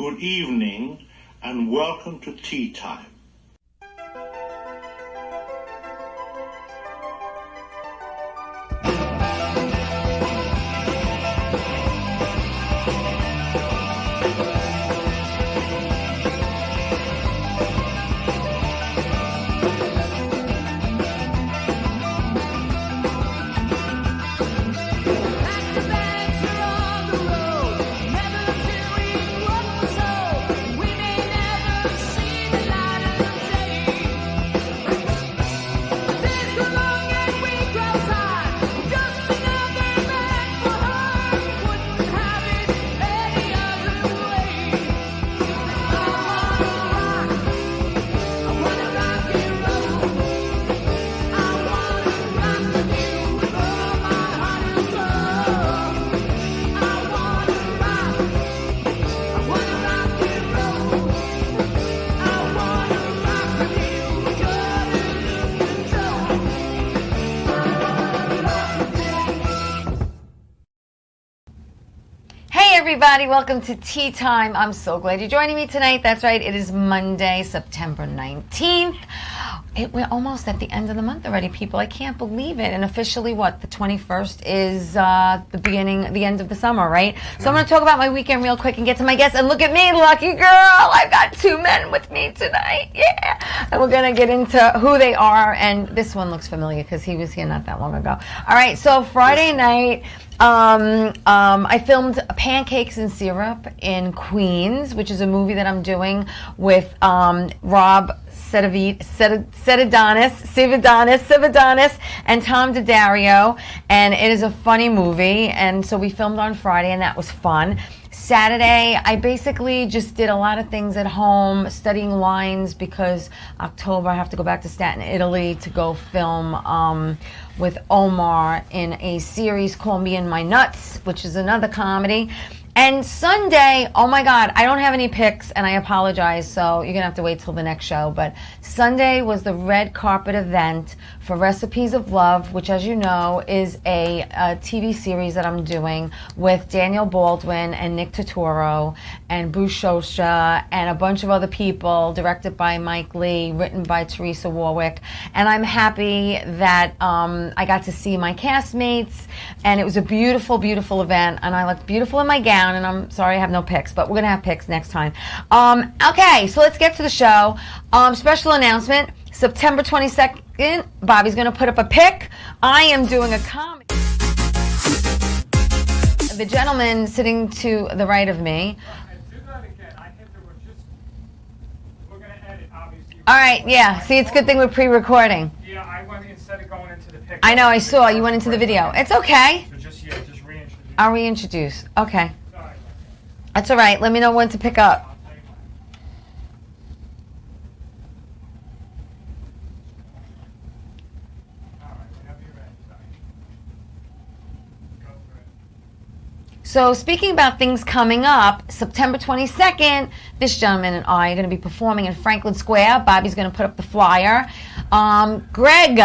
good evening, and welcome to Tea Time. Everybody, welcome to Tea Time. I'm so glad you're joining me tonight. That's right, it is Monday, September 19th. We're almost at the end of the month already, people. I can't believe it. And officially, the 21st is the end of the summer, right? So I'm going to talk about my weekend real quick and get to my guests. And look at me, lucky girl. I've got two men with me tonight. Yeah. And we're going to get into who they are. And this one looks familiar because he was here not that long ago. All right, so Friday night, I filmed Pancakes and Syrup in Queens, which is a movie that I'm doing with Rob Cividanis and Tom Daddario, and it is a funny movie, and so we filmed on Friday, and that was fun. Saturday, I basically just did a lot of things at home, studying lines, because October I have to go back to Staten, Italy to go film with Omar in a series called Me and My Nuts, which is another comedy. And Sunday, oh my God, I don't have any pics, and I apologize, so you're going to have to wait till the next show. But Sunday was the red carpet event for Recipes of Love, which, as you know, is a TV series that I'm doing with Daniel Baldwin and Nick Turturro and Bruce Shosha and a bunch of other people, directed by Mike Lee, written by Teresa Warwick. And I'm happy that I got to see my castmates, and it was a beautiful, beautiful event, and I looked beautiful in my gown. And I'm sorry I have no pics, but we're going to have pics next time. Okay, so let's get to the show. Special announcement, September 22nd, Bobby's going to put up a pic. I am doing a comedy. The gentleman sitting to the right of me. Do that again. I think we're going to edit, obviously. All right, yeah. See, it's a good thing we're pre-recording. Yeah, I went instead of going into the picture. I know, I saw. You went into the video. It's okay. So just reintroduce. I'll reintroduce. Okay. That's all right. Let me know when to pick up. So speaking about things coming up, September 22nd, this gentleman and I are going to be performing in Franklin Square. Bobby's going to put up the flyer. Greg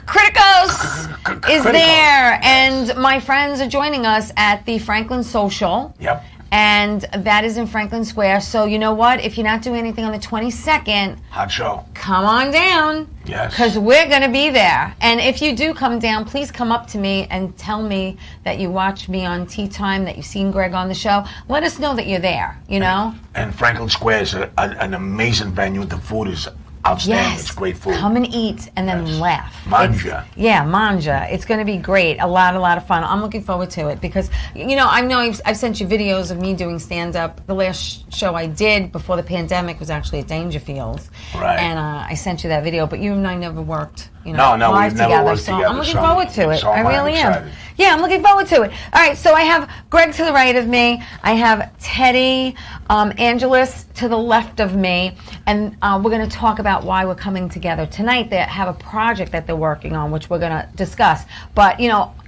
Criticos is there, and my friends are joining us at the Franklin Social. Yep. And that is in Franklin Square. So you know what? If you're not doing anything on the 22nd, hot show. Come on down. Yes. Because we're going to be there. And if you do come down, please come up to me and tell me that you watched me on Tea Time, that you've seen Greg on the show. Let us know that you're there, you know? And Franklin Square is an amazing venue. The food is outstanding. Yes. It's great food. Come and eat and then laugh. Manja. Manja. It's going to be great. A lot of fun. I'm looking forward to it because, you know I've sent you videos of me doing stand-up. The last show I did before the pandemic was actually at Dangerfields. Right. And I sent you that video, but you and I never worked, No, live we've never together. worked So together. I'm looking forward to it. So I really am. excited. Yeah, I'm looking forward to it. All right, so I have Greg to the right of me. I have Teddy Angelus to the left of me. And we're going to talk about why we're coming together tonight. They have a project that they're working on, which we're going to discuss. But,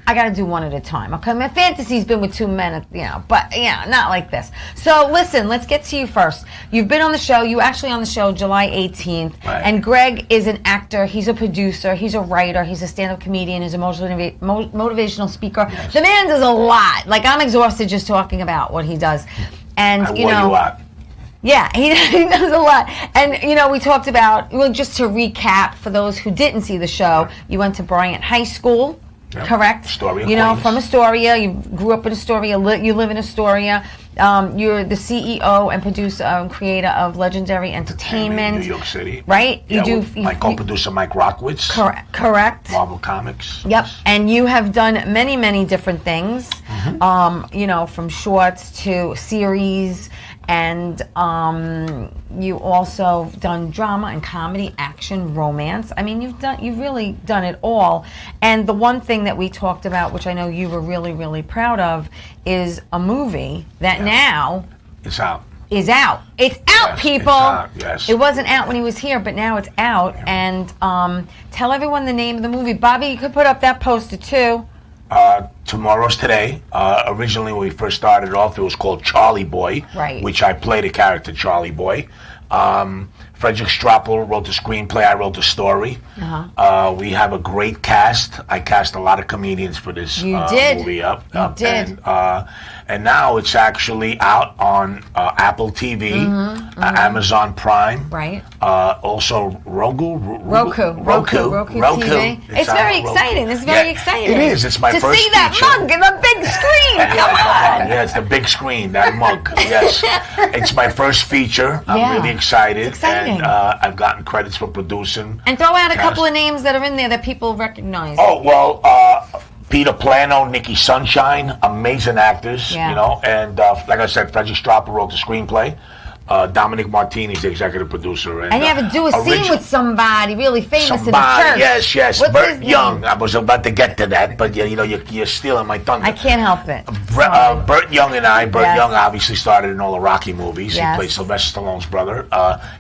I got to do one at a time. Okay, my fantasy's been with two men, but not like this. So listen, let's get to you first. You've been on the show. You actually on the show July 18th. Right. And Greg is an actor. He's a producer. He's a writer. He's a stand-up comedian. He's a motivational speaker. Yes. The man does a lot. Like, I'm exhausted just talking about what he does. And I wore you out. Yeah, he does a lot. And, you know, we talked about, well, just to recap, for those who didn't see the show, you went to Bryant High School, correct? Astoria, you know, Queens. from Astoria. You grew up in Astoria. You live in Astoria. You're the CEO and producer and creator of Legendary Entertainment. New York City. Right? Yeah, with my co-producer, Mike Rockwitz. Correct. Marvel Comics. Yep. And you have done many, many different things, you know, from shorts to series. And you also done drama and comedy, action, romance. I mean, you've really done it all. And the one thing that we talked about, which I know you were really, really proud of, is a movie that now it's out. It's out, Yes, people. it's out, yes. It wasn't out when he was here, but now it's out. And tell everyone the name of the movie. Bobby, you could put up that poster too. Tomorrow's Today. Originally, when we first started off, it was called Charlie Boy, Right. which I played the character Charlie Boy. Frederick Strappel wrote the screenplay. I wrote the story. We have a great cast. I cast a lot of comedians for this movie. You did. And now it's actually out on Apple TV, Amazon Prime, Right. Also Roku TV. It's very exciting. It's very exciting. It is. It's my to first see that feature. mug in the big screen. Come on. Yeah, it's the big screen, that mug. Yes. It's my first feature. I'm really excited. It's exciting. And I've gotten credits for producing. And throw out a couple of names that are in there that people recognize. Oh, well, Peter Plano, Nikki Sunshine, amazing actors, you know. And like I said, Frederick Strappel wrote the screenplay. Dominic Martini's the executive producer. And you have to do a scene with somebody really famous in the church. Yes. What's Burt his name? Young. I was about to get to that, but you know, you're stealing my thunder. I can't help it. Burt Young and I. Burt Yes. Young obviously started in all the Rocky movies. Yes. He played Sylvester Stallone's brother.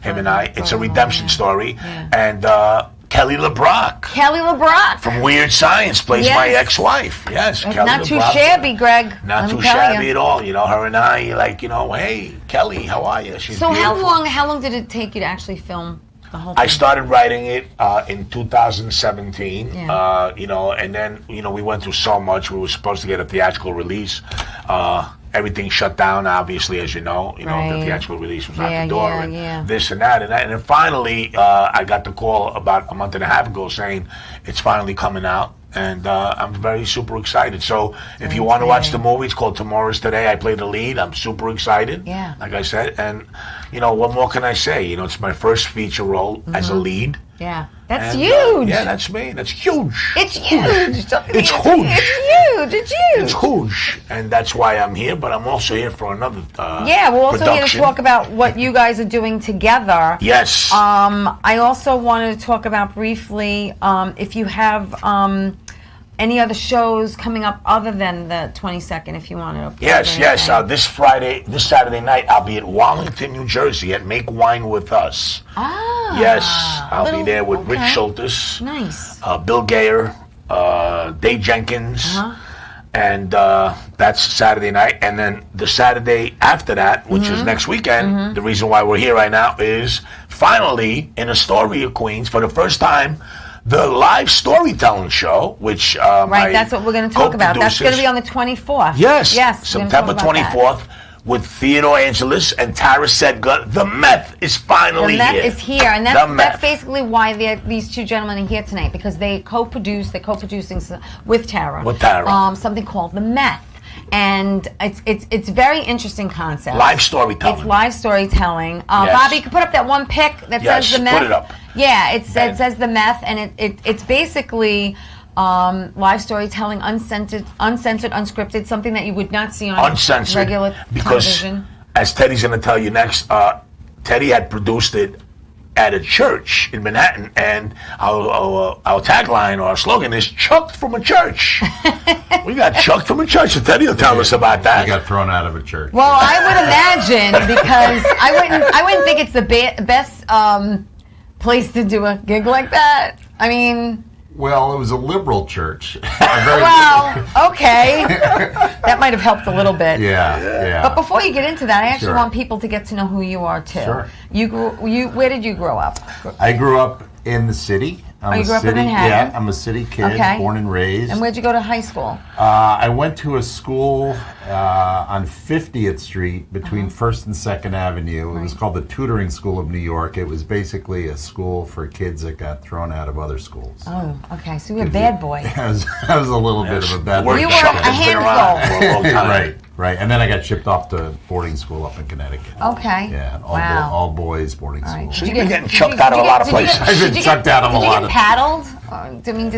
Him and I. It's a redemption story. And Kelly LeBrock. From Weird Science plays my ex-wife. Yes, Kelly Not too LeBrock. shabby, Greg. Not too shabby at all. You know, her and I, like, you know, hey, Kelly, how are you? She's So beautiful. how long did it take you to actually film the whole thing? I started writing it in 2017, Yeah. you know, and then, you know, we went through so much. We were supposed to get a theatrical release. Everything shut down, obviously, as you know. You know, the Right. theatrical release was out the door, and yeah. this and that. And then finally, I got the call about a month and a half ago saying it's finally coming out. And I'm very super excited. So if you want to watch the movie, it's called Tomorrow's Today. I play the lead. I'm super excited. Yeah. Like I said. And, you know, what more can I say? You know, it's my first feature role as a lead. Yeah. That's And, huge. yeah, that's me. That's huge. It's huge. It's huge. It's huge. It's huge. And that's why I'm here. But I'm also here for another Yeah, we're also here to production. talk about what you guys are doing together. Yes. I also wanted to talk about briefly if you have any other shows coming up other than the 22nd, if you want to. Yes. This Saturday night, I'll be at Wallington, New Jersey at Make Wine With Us. Yes, I'll be there with Rich Schultes. Nice. Bill Gayer, Dave Jenkins. And that's Saturday night. And then the Saturday after that, which is next weekend, the reason why we're here right now is finally in Astoria, Queens, for the first time, the live storytelling show, which right, that's what we're going to talk about. That's going to be on the 24th. Yes, we're September gonna talk about 24th with Theodore Angelis and Tara Sedgwick. The Meth is finally here. The here. Meth is here, and that's basically why these two gentlemen are here tonight, because they're co-producing with Tara. Something called The Meth. And it's very interesting concept. Live storytelling. It's live storytelling. Bobby, you can put up that one pic that says The Meth. Put it up. Yeah, it says The Meth, and it's basically live storytelling, uncensored, unscripted, something that you would not see on regular television. As Teddy's going to tell you next, Teddy had produced it at a church in Manhattan, and our tagline or our slogan is "Chucked from a church." We got chucked from a church, and Teddy will tell us about that. You got thrown out of a church. Well, I would imagine, because I wouldn't think it's the best place to do a gig like that. I mean. Well, it was a liberal church. Well, okay. That might have helped a little bit. Yeah. But before you get into that, I actually want people to get to know who you are too. Sure. Where did you grow up? I grew up in the city. I'm you a grew up in city, Manhattan? Yeah, I'm a city kid, Okay. born and raised. And where'd you go to high school? I went to a school on 50th Street between 1st and 2nd Avenue. It was called the Tutoring School of New York. It was basically a school for kids that got thrown out of other schools. Oh, okay. So you were a bad boy. I was a little bit of a bad boy. You were Chuck a has been around for a long time. Right. And then I got shipped off to boarding school up in Connecticut. Okay. Yeah, Wow. all boys boarding school. So you've been getting chucked out of a lot of places. I've been chucked out of a lot of paddled?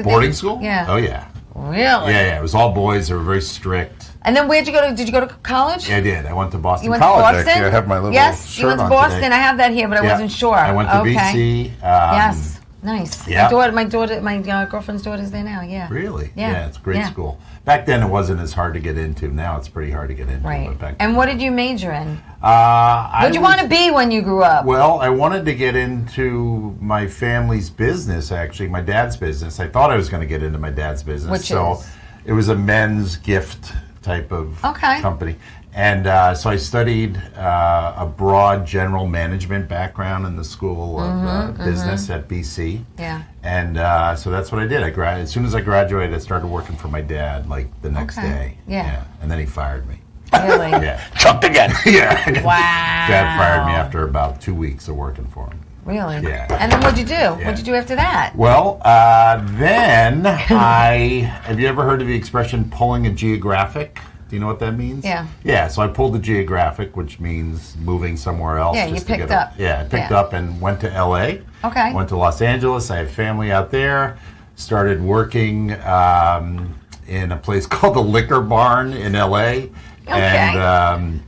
boarding school. Yeah. Oh yeah. Really? Yeah. It was all boys. They were very strict. And then where'd you go to? Did you go to college? Yeah, I did. I went to Boston You went to College. Boston? Actually, I have my little yes, shirt you went to on Boston. today. I have that here, but I Yeah. wasn't sure. I went to okay. BC. Yes. Nice. Yeah. My girlfriend's daughter's there now. Yeah. Really? Yeah. It's a great Yeah. school. Back then, it wasn't as hard to get into. Now it's pretty hard to get into. Right. But back And what did you major in? what What did you want to be when you grew up? Well, I wanted to get into my family's business, actually, my dad's business. I thought I was going to get into my dad's business. Which so is? It was a men's gift type of Okay. company. And so I studied a broad general management background in the School of Business at BC. Yeah. And so that's what I did. As soon as I graduated, I started working for my dad, like the next Okay. day. Yeah. And then he fired me. Really? Yeah. Chucked again. Yeah. Wow. Dad fired me after about 2 weeks of working for him. Really? Yeah. And then what'd you do? What'd you do after that? Well, then have you ever heard of the expression pulling a geographic? Do you know what that means? Yeah. Yeah, so I pulled the geographic, which means moving somewhere else. Yeah, just you to picked get up. Yeah, I picked Yeah. up and went to LA. Okay. Went to Los Angeles. I have family out there. Started working in a place called the Liquor Barn in LA. And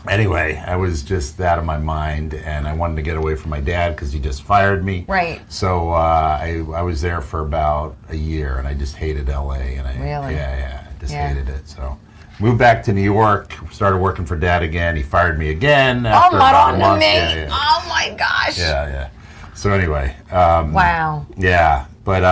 anyway, I was just out of my mind, and I wanted to get away from my dad because he just fired me. Right. So I was there for about a year, and I just hated LA. And Really? Yeah, I just hated it. So moved back to New York, started working for Dad again. He fired me again after about a month. Me. Yeah. Oh my gosh. Yeah. So anyway. Wow. Yeah, but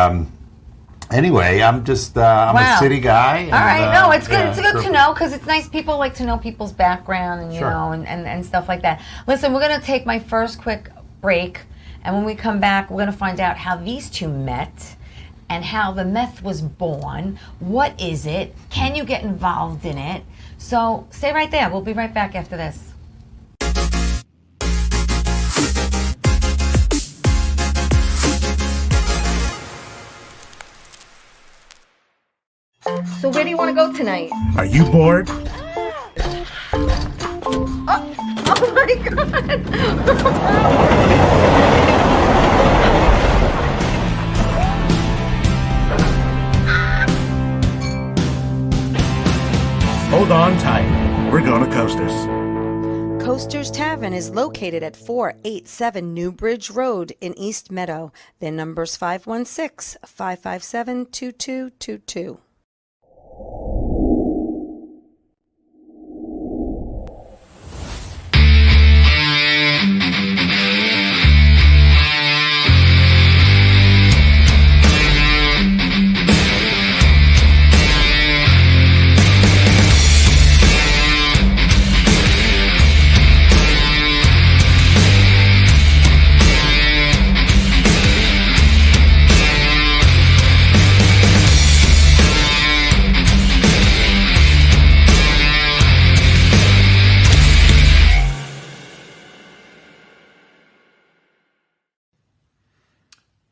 anyway, I'm just I'm a city guy. All right, no, it's good. Yeah, It's good sure. to know because it's nice. People like to know people's background and Sure. and stuff like that. Listen, we're gonna take my first quick break, and when we come back, we're gonna find out how these two met and how the meth was born. What is it? Can you get involved in it? So stay right there. We'll be right back after this. So where do you want to go tonight? Are you bored? Oh my God! Hold on tight. We're going to Coasters. Coasters Tavern is located at 487 New Bridge Road in East Meadow. Their number's 516-557-2222.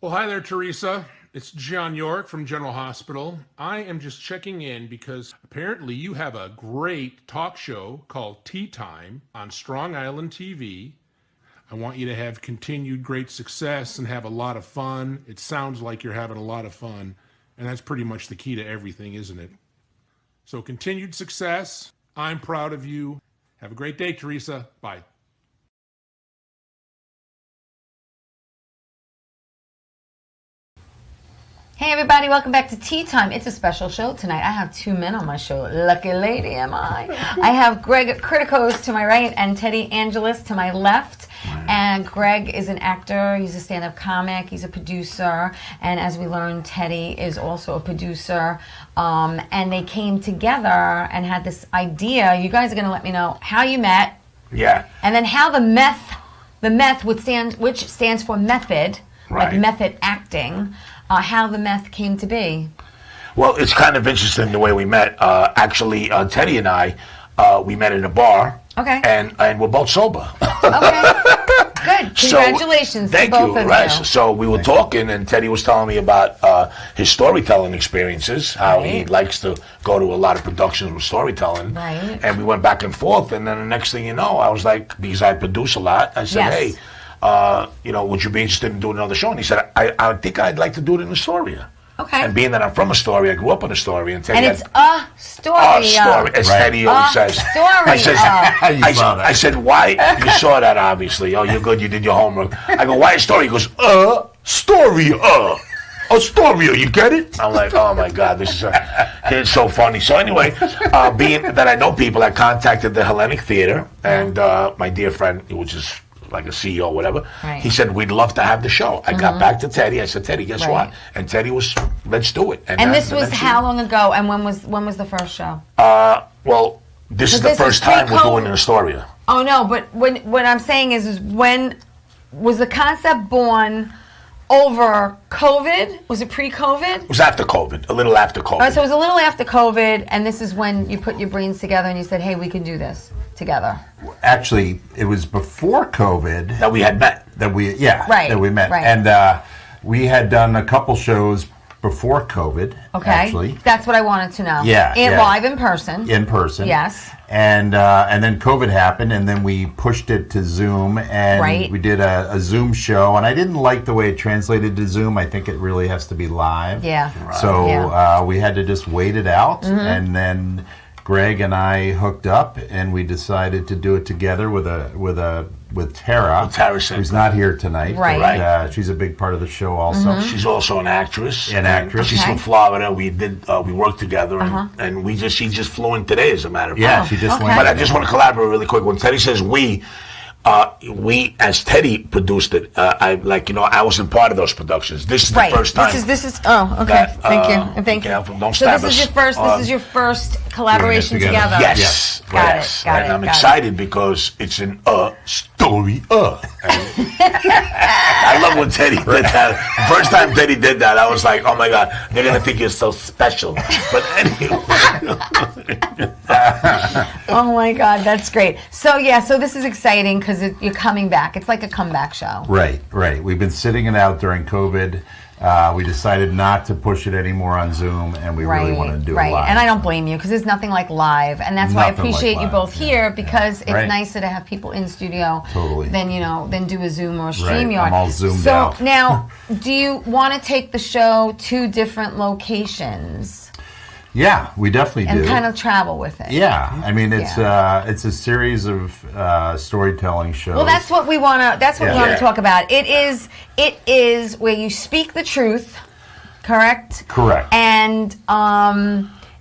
Well, hi there, Teresa. It's John York from General Hospital. I am just checking in because apparently you have a great talk show called Tea Time on Strong Island TV. I want you to have continued great success and have a lot of fun. It sounds like you're having a lot of fun, and that's pretty much the key to everything, isn't it? So continued success. I'm proud of you. Have a great day, Teresa. Bye. Hey everybody, welcome back to Tea Time. It's a special show tonight. I have two men on my show. Lucky lady am I. I have Greg Criticos to my right and Teddy Angelis to my left. And Greg is an actor, he's a stand-up comic, he's a producer, and as we learned, Teddy is also a producer. And they came together and had this idea. You guys are going to let me know how you met. Yeah. And then how the meth which stands for method, like Right. method acting, how the meth came to be. Well, it's kind of interesting the way we met. Actually, Teddy and I, we met in a bar. Okay. And we're both sober. Okay. Good. Congratulations Thank to both you. of Right. you. So we were talking, and Teddy was telling me about his storytelling experiences, how he Right. likes to go to a lot of productions with storytelling. Right. And we went back and forth, and then the next thing you know, I was like, because I produce a lot, I said, Yes. hey, would you be interested in doing another show? And he said, I think I'd like to do it in Astoria. Okay. And being that I'm from Astoria, I grew up in Astoria, and Teddy And it's had, a story. story, as Right. Teddy always says. Story. I says, You saw that. I said, why? You saw that, obviously. Oh, you're good. You did your homework. I go, why a story? He goes, story, Astoria. You get it? I'm like, oh my God, this is it's so funny. So anyway, being that I know people, I contacted the Hellenic Theater and my dear friend, which is like a CEO or whatever. Right. He said, we'd love to have the show. I got back to Teddy. I said, Teddy, guess Right. what? And Teddy was, let's do it. And this was that's how it. long ago? And when was the first show? Well, this is But the this is first time we're pre-COVID. doing in Astoria. Oh no, but what I'm saying is when was the concept born? Over COVID? Was it pre-COVID? It was after COVID, a little after COVID. So it was a little after COVID, and this is when you put your brains together and you said, "Hey, we can do this together." Actually, it was before COVID that we had met. that we Right, that we met, right. and we had done a couple shows before COVID. Okay, actually, that's what I wanted to know. Yeah, yeah. Live in person. in person. Yes. And then COVID happened, and then we pushed it to Zoom, and Right. we did a Zoom show. And I didn't like the way it translated to Zoom. I think it really has to be live. Yeah. So Yeah. we had to just wait it out, and then Greg and I hooked up, and we decided to do it together with Tara, With Tara Simpson. who's not here tonight. Right. But, she's a big part of the show, also. She's also an actress. An actress. She's Okay. from Florida. We worked together, and she just flew in today, as a matter of Yeah, fact. she just Okay. went. But I just want to collaborate really quick. When Teddy says we as Teddy produced it, I wasn't part of those productions. This is the Right. first time. This is. Oh, okay. that, Thank you. Thank you. careful, don't So stab this is us. your first. This is your first collaboration together. together. Yes, Got yes. it. Got And it. I'm got it. excited because it's an story. I love when Teddy did that. First time Teddy did that, I was like, oh my God, they're gonna think you're so special. But anyway, Oh my God, that's great. So so this is exciting because you're coming back. It's like a comeback show. Right. We've been sitting it out during COVID. We decided not to push it anymore on Zoom, and we really want to do it live. And I don't blame you because there's nothing like live, and that's why I Nothing like appreciate you live, both yeah. here because it's Right. nicer to have people in studio Totally. than do a Zoom or a Right, StreamYard. I'm all zoomed so out. now, do you want to take the show to different locations Yeah, we definitely and do. kind of travel with it? Yeah, I mean it's Yeah. it's a series of storytelling shows. Well, that's what we want to. That's what we Yeah. want to talk about. It is where you speak the truth, correct? Correct. And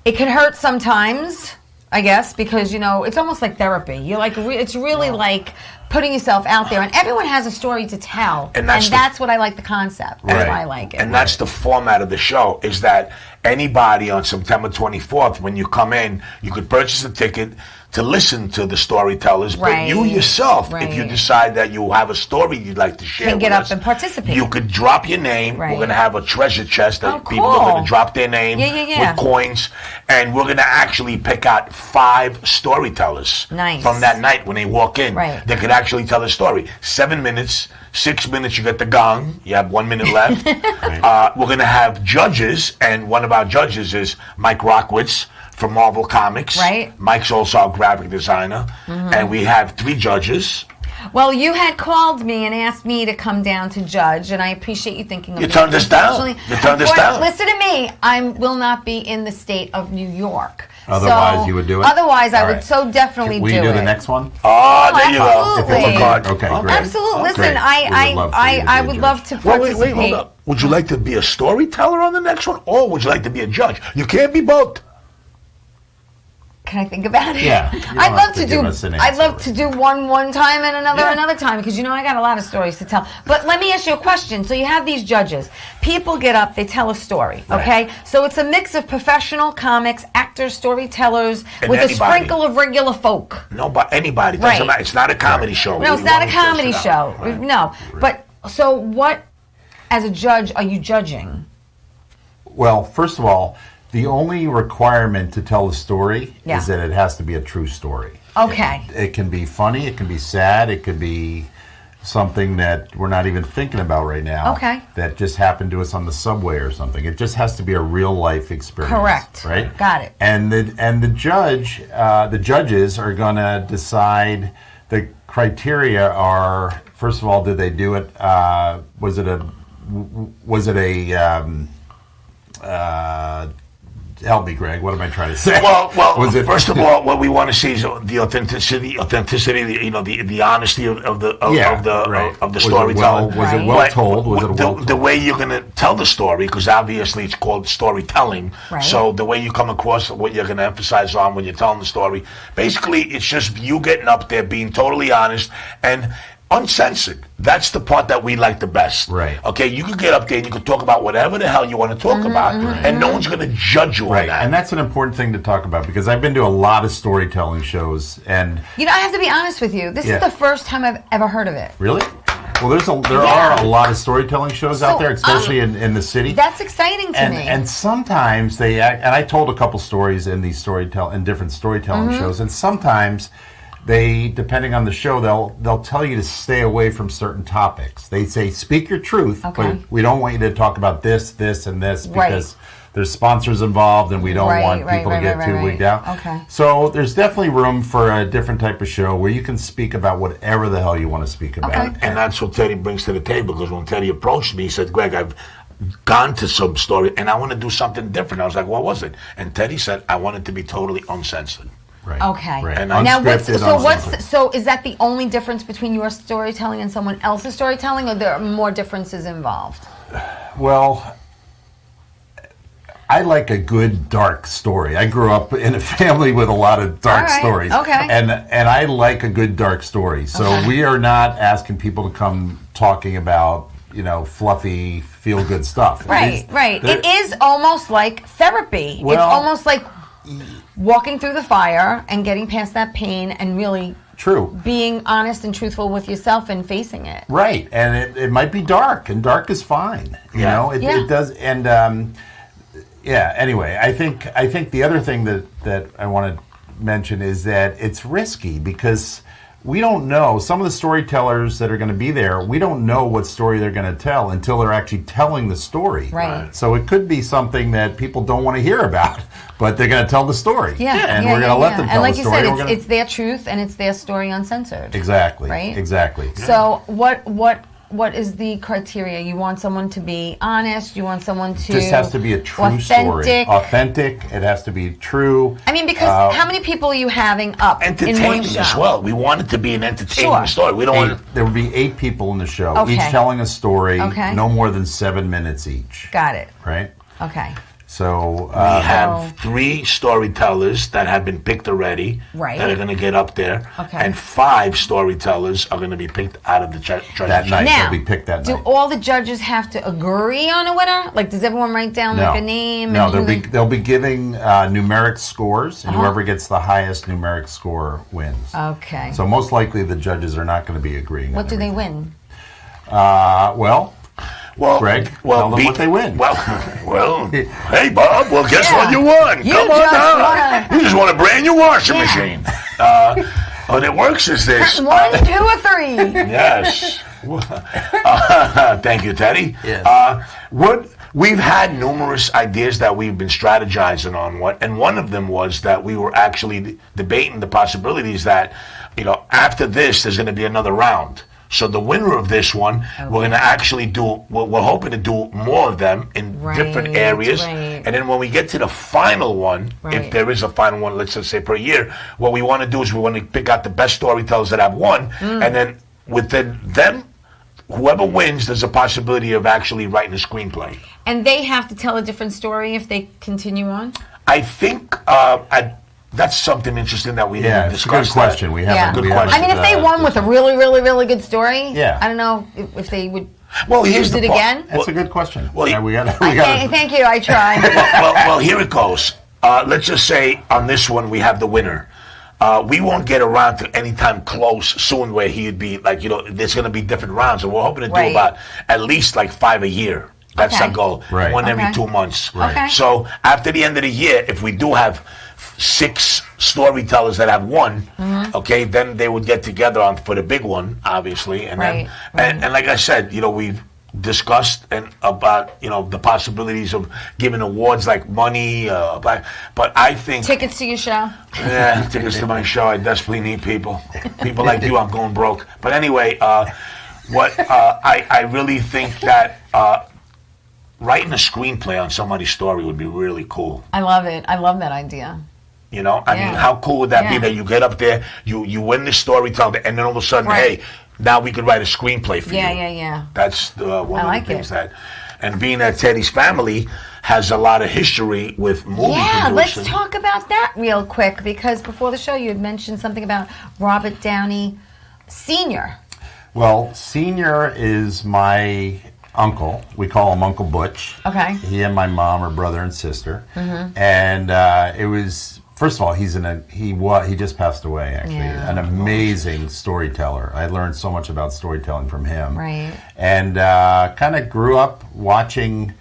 it can hurt sometimes, I guess, because it's almost like therapy. You're like, it's really like putting yourself out there, and everyone has a story to tell, And that's the- that's what I like the concept. That's Right. why I like it. and that's the format of the show, is that anybody on September 24th, when you come in, you could purchase a ticket to listen to the storytellers, but Right. you yourself, if you Right. decide that you have a story you'd like to share Can get with up us, and participate. you could drop your name. Right. We're going to have a treasure chest that Oh, people are cool. going to drop their name Yeah. with coins, and we're going to actually pick out 5 storytellers Nice. from that night when they walk in. Right. They could actually tell a story. 7 minutes, 6 minutes, you get the gong. You have 1 minute left. We're going to have judges, and one of our judges is Mike Rockwitz from Marvel Comics. Right. Mike's also our graphic designer. And we have 3 judges. Well, you had called me and asked me to come down to judge, and I appreciate you thinking of You me. turned us down. Unfortunately- You turned us down. Listen to me. I will not be in the state of New York. Otherwise, So- you would do it? Otherwise, I All would right. so definitely Will do you do it. the next one? Oh, there you go. absolutely. Flip a card. Okay, great. Absolutely. Listen, Great. We would love for you to I be a would judge. love to Wait, participate. hold up. Would you like to be a storyteller on the next one, or would you like to be a judge? You can't be both. Can I think about it? Yeah, you don't I'd have love to to give do. us an I'd love answer. to do one time and another Yeah. another time because I got a lot of stories to tell. But let me ask you a question. So you have these judges. People get up, they tell a story. Okay, so it's a mix of professional comics, actors, storytellers, And with a anybody. sprinkle of regular folk. No, but anybody. Doesn't Right. matter. It's not a comedy show. No, it's We not a want to comedy test it out. show. Right. No, but so what? as a judge, are you judging? Well, first of all, the only requirement to tell a story Yeah. is that it has to be a true story. Okay. It can be funny, it can be sad, it could be something that we're not even thinking about right now. Okay. That just happened to us on the subway or something. It just has to be a real life experience. Correct. Right? Got it. And the judges are going to decide. The criteria are, first of all, did they do it? Was it a help me, Greg. What am I trying to say? Well. First of all, what we want to see is the authenticity. The honesty of the storytelling. Was it well told? Was it well told? The way you're going to tell the story, because obviously it's called storytelling. Right. So the way you come across, what you're going to emphasize on when you're telling the story, basically, it's just you getting up there, being totally honest and uncensored. That's the part that we like the best. Right. Okay, you can get up there and you can talk about whatever the hell you want to talk about, and no one's going to judge you on that. And that's an important thing to talk about because I've been to a lot of storytelling shows, and I have to be honest with you. This is the first time I've ever heard of it. really, well, there are a lot of storytelling shows out there, especially in the city. That's exciting to me. And sometimes they act. And I told a couple stories in these different storytelling shows, and sometimes they, depending on the show, they'll tell you to stay away from certain topics. They say, speak your truth, but we don't want you to talk about this, this, and this because there's sponsors involved and we don't want people to get too wigged out. Okay. So there's definitely room for a different type of show where you can speak about whatever the hell you want to speak about. Okay. And that's what Teddy brings to the table, because when Teddy approached me, he said, Greg, I've gone to some story and I want to do something different. I was like, what was it? And Teddy said, I want it to be totally uncensored. Right. Okay. Right. And Now, Unscripted, so is that the only difference between your storytelling and someone else's storytelling, or there are more differences involved? Well, I like a good dark story. I grew up in a family with a lot of dark stories. Okay. And I like a good dark story. So we are not asking people to come talking about, fluffy, feel-good stuff. Right. It is almost like therapy. Well, it's almost like walking through the fire and getting past that pain and really being honest and truthful with yourself and facing it. Right. And it might be dark, and dark is fine. It does. And anyway, I think the other thing that I want to mention is that it's risky because we don't know. Some of the storytellers that are going to be there, we don't know what story they're going to tell until they're actually telling the story. Right. So it could be something that people don't want to hear about, but they're going to tell the story. Yeah. And we're going to let them tell the story. And like you said, it's their truth and it's their story uncensored. Exactly. Right? Exactly. So what is the criteria? You want someone to be honest? You want someone to... It just has to be a true story. Authentic. It has to be true. I mean, because how many people are you having up in one Entertaining show? as well. We want it to be an entertaining story. We don't want There would be 8 people in the show, Okay. each telling a story, Okay. no more than 7 minutes each. Got it. Right? Okay. So we have 3 storytellers that have been picked already Right. that are going to get up there. Okay. And 5 storytellers are going to be picked out of the judges. that night, Now, they'll be picked that do night. all the judges have to agree on a winner? Like, does everyone write down like a name? No, and they'll be giving numeric scores, and whoever gets the highest numeric score wins. Okay. So most likely the judges are not going to be agreeing. What on do they everything. win? Well, Greg, tell them what they win. Well, hey, Bob. Well, guess what you won? You Come on just down. won. You just won a brand new washing machine. What it works is this. 1, 2, or 3. Yes. Thank you, Teddy. Yes. We've had numerous ideas that we've been strategizing on, and one of them was that we were actually debating the possibilities that, after this, there's going to be another round. So the winner of this one, we're going to actually do, we're hoping to do more of them in different areas. Right. And then when we get to the final one, if there is a final one, let's just say per year, what we want to do is we want to pick out the best storytellers that have won. And then within them, whoever wins, there's a possibility of actually writing a screenplay. And they have to tell a different story if they continue on? I think that's something interesting that we didn't It's a discuss. good question. We haven't. Good we question. I mean, if they won with a really, really, really good story, Yeah. I don't know if they would Well, here's use the it part. again. That's a good question. Well, we got. Thank you, I tried. well, here it goes. Let's just say on this one we have the winner. we won't get around to any time close soon where he'd be like, there's going to be different rounds, and we're hoping to do Right. about at least like 5 a year. That's Okay. our goal. Right. One every Okay. 2 months. Right. Okay. So after the end of the year, if we do have 6 storytellers that have one, Mm-hmm. okay, then they would get together for the big one, obviously, and Right, then and like I said, we've discussed about the possibilities of giving awards like money, but I think Tickets to your show. yeah, tickets to my show. I desperately need people like you. I'm going broke. But anyway, I really think that writing a screenplay on somebody's story would be really cool. I love it. I love that idea. I mean, Yeah. how cool would that be Yeah. that you get up there, you win the storytelling, and then all of a sudden, Right. hey, now we could write a screenplay for Yeah, you. yeah. That's one I of like the things it. and being that Teddy's family has a lot of history with movie Yeah, let's producing. talk about that real quick, because before the show you had mentioned something about Robert Downey Sr. Well, Senior is my uncle. We call him Uncle Butch. Okay. He and my mom are brother and sister. Mm-hmm. And it was, first of all, he just passed away, actually. Yeah. An amazing storyteller. I learned so much about storytelling from him. Right. And kind of grew up watching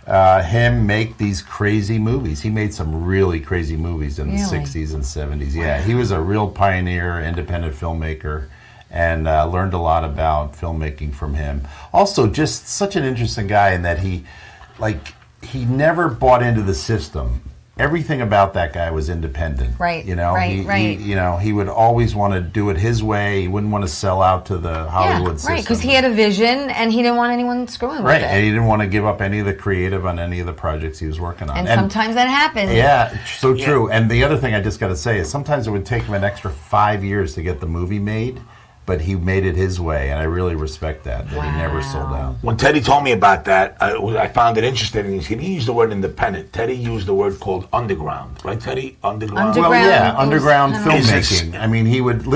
him make these crazy movies. He made some really crazy movies in the Really? 60s and 70s. Yeah, he was a real pioneer, independent filmmaker, and learned a lot about filmmaking from him. Also, just such an interesting guy in that he never bought into the system. Everything about that guy was independent. Right, You know, right. he would always want to do it his way. He wouldn't want to sell out to the Hollywood system. Right, because he had a vision and he didn't want anyone screwing Right, with and it. he didn't want to give up any of the creative on any of the projects he was working on. And sometimes that happens. Yeah, so true. And the other thing I just got to say is sometimes it would take him an extra 5 years to get the movie made, but he made it his way, and I really respect that he never sold out. When Teddy told me about that, I found it interesting. He didn't use the word independent. Teddy used the word called underground. Right, Teddy? Underground? Well, yeah, underground It was filmmaking. I mean, he would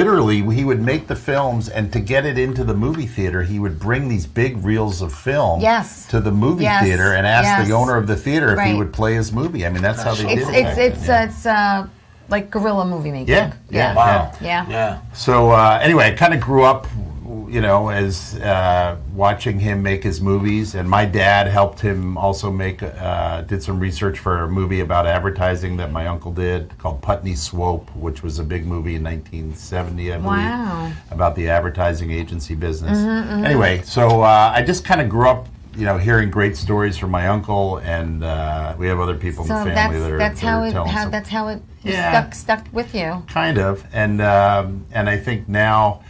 make the films, and to get it into the movie theater, he would bring these big reels of film Yes. to the movie Yes. theater and ask Yes. the owner of the theater if he Right. would play his movie. I mean, that's how they did it. It's like guerrilla movie making. Yeah. Wow. Yeah. So anyway, I kind of grew up, as watching him make his movies, and my dad helped him also did some research for a movie about advertising that my uncle did called Putney Swope, which was a big movie in 1970, I believe, Wow. about the advertising agency business. Anyway, so I just kind of grew up, hearing great stories from my uncle, and we have other people in So the family that are that's how it telling some- that's how it Yeah. stuck with you. kind of, and I think now,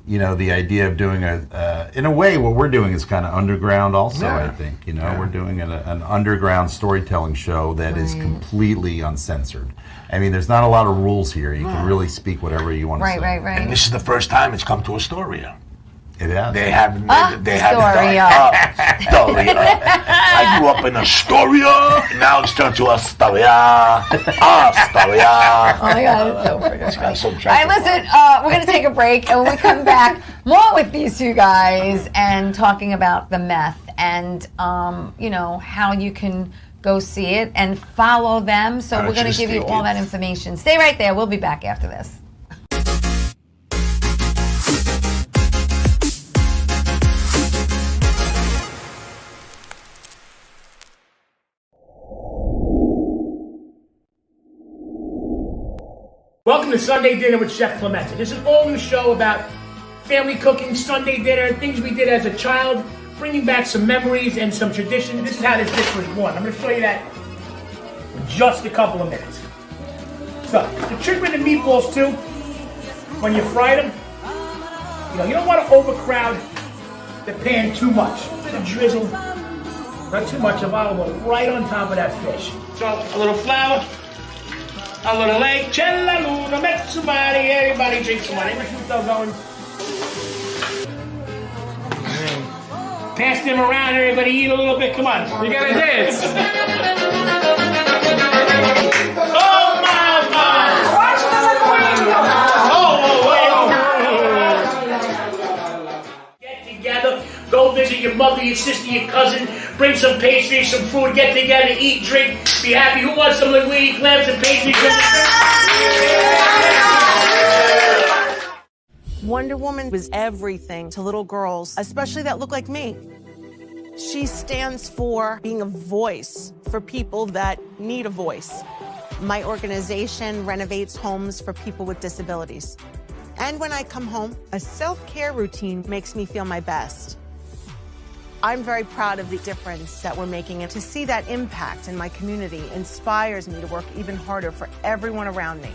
the idea of doing in a way, what we're doing is kind of underground. Also, Yeah. I think we're doing an underground storytelling show that is completely uncensored. I mean, there's not a lot of rules here. You can really speak whatever you want to say. Right. And this is the first time it's come to Astoria. It is. They haven't. They Astoria. haven't. Astoria. I grew up in Astoria. Now it's turned to Astoria. Astoria. Oh my God, it's so freaking funny. So All right, listen, we're going to take a break, and when we come back, more with these two guys and talking about the meth and, how you can go see it and follow them. So we're going to give you all that information. Stay right there. We'll be back after this. Welcome to Sunday Dinner with Chef Clemente. This is an all-new show about family cooking, Sunday dinner, things we did as a child, bringing back some memories and some tradition. This is how this dish was born. I'm going to show you that in just a couple of minutes. So, the trick with the meatballs, too, when you fry them, you don't want to overcrowd the pan too much. To drizzle, not too much of olive oil, right on top of that fish. So, a little flour. A little egg, Cella Luna, met somebody, everybody drink some wine. Every food going. Pass them around, everybody eat a little bit. Come on, we gotta dance. Oh my God! Get together, go visit your mother, your sister, your cousin. Bring some pastries, some food, get together, eat, drink, be happy. Who wants some linguine, clams, and pastries? Wonder Woman was everything to little girls, especially that look like me. She stands for being a voice for people that need a voice. My organization renovates homes for people with disabilities. And when I come home, a self-care routine makes me feel my best. I'm very proud of the difference that we're making, and to see that impact in my community inspires me to work even harder for everyone around me.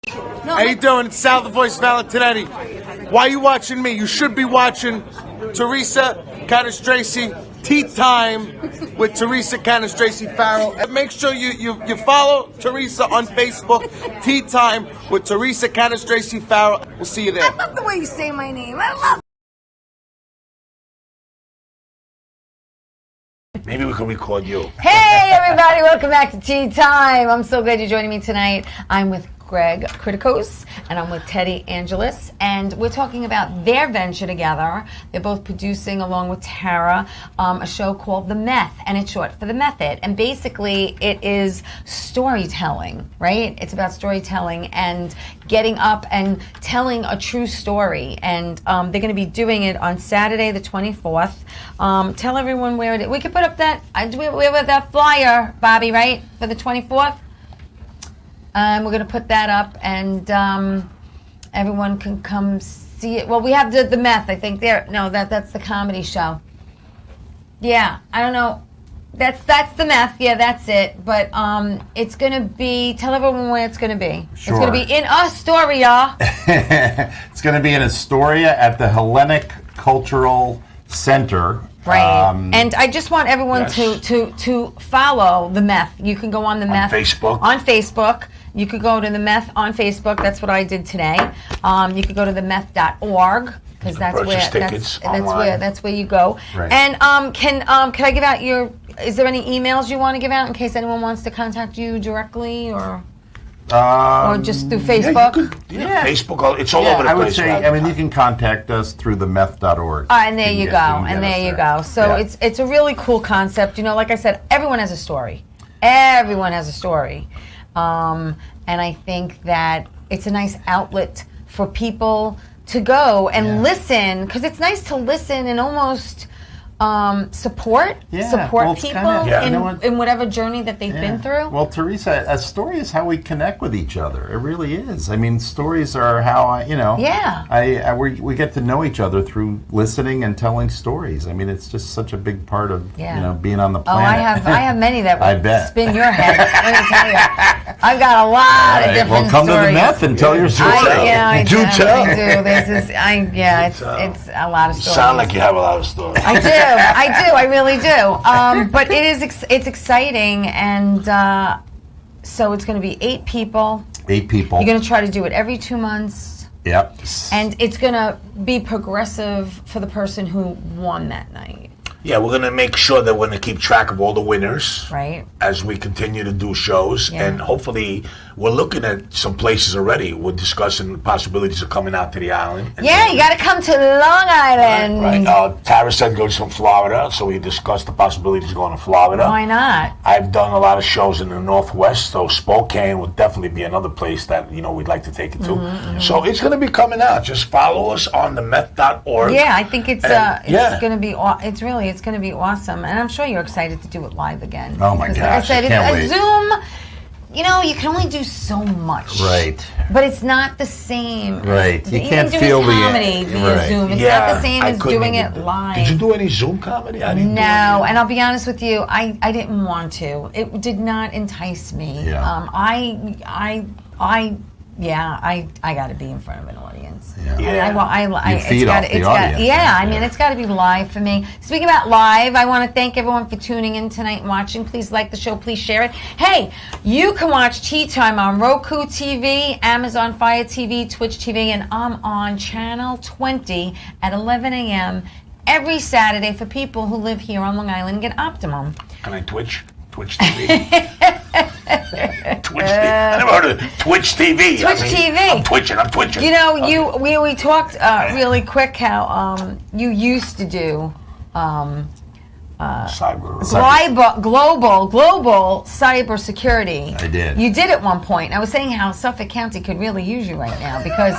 How you doing? It's Sal, the voice of Valentinetti. Why are you watching me? You should be watching Teresa Canastraci, Tea Time with Teresa Canastraci Farrell. And make sure you follow Teresa on Facebook, Tea Time with Teresa Canastraci Farrell. We'll see you there. I love the way you say my name. I love. Maybe we can record you. Hey, everybody, welcome back to Tea Time. I'm so glad you're joining me tonight. I'm with Greg Kritikos, and I'm with Teddy Angelis, and we're talking about their venture together. They're both producing, along with Tara, a show called The Meth, and it's short for The Method. And basically, it is storytelling, right? It's about storytelling and getting up and telling a true story. And they're going to be doing it on Saturday, the 24th. Tell everyone where it is. We could put up that, we have that flyer, Bobby, right, for the 24th? We're going to put that up, and everyone can come see it. Well, we have the Meth, I think. There. No, that's the comedy show. Yeah, I don't know. That's the Meth. Yeah, that's it. But it's going to be, tell everyone where it's going to be. Sure. It's going to be in Astoria. It's going to be in Astoria at the Hellenic Cultural Center. Right. And I just want everyone to follow the Meth. You can go on the Meth. On Facebook. You could go to the Meth on Facebook. That's what I did today. You could go to themeth.org because that's where you go. Right. And can I give out your? Is there any emails you want to give out in case anyone wants to contact you directly or just through Facebook? Facebook. It's all over the place. I would say, you can contact us through themeth.org. And there you go. So it's a really cool concept. You know, like I said, everyone has a story. Everyone has a story. And I think that it's a nice outlet for people to go and listen, because it's nice to listen and almost support people in whatever journey that they've been through. Well, Teresa, a story is how we connect with each other. It really is. I mean, stories are how we get to know each other through listening and telling stories. I mean, it's just such a big part of being on the planet. I have many that would spin your head. Let me tell you, I've got a lot of different stories. Well, come to the Meth and tell your story. I do. It's a lot of stories. You sound like you have a lot of stories. I really do. But it's exciting, and so it's going to be 8 people. 8 people. You're going to try to do it every 2 months. Yep. And it's going to be progressive for the person who won that night. Yeah, we're going to make sure that we're going to keep track of all the winners. Right. As we continue to do shows. Yeah. And hopefully, we're looking at some places already. We're discussing the possibilities of coming out to the island. Yeah, you got to come to Long Island. Right. Tara said go to Florida, so we discussed the possibilities of going to Florida. Why not? I've done a lot of shows in the Northwest, so Spokane would definitely be another place that, we'd like to take it to. Mm-hmm. So it's going to be coming out. Just follow us on themeth.org. Yeah, I think it's going to be, it's going to be awesome. And I'm sure you're excited to do it live again. Oh my gosh, like I said, can't wait. Zoom, you can only do so much. Right. But it's not the same. Right. You can't feel the comedy via Zoom. It's not the same as doing it live. Did you do any Zoom comedy? I didn't. No, and I'll be honest with you, I didn't want to. It did not entice me. Yeah. I got to be in front of an audience. You feed off the audience. It's got to be live for me. Speaking about live, I want to thank everyone for tuning in tonight and watching. Please like the show. Please share it. Hey, you can watch Tea Time on Roku TV, Amazon Fire TV, Twitch TV, and I'm on Channel 20 at 11 a.m. every Saturday for people who live here on Long Island and get Optimum. Can I Twitch? Twitch TV. Twitch TV. I never heard of Twitch TV. TV. I'm twitching. We talked really quick how you used to do global cyber security. I did. You did at one point. I was saying how Suffolk County could really use you right now because,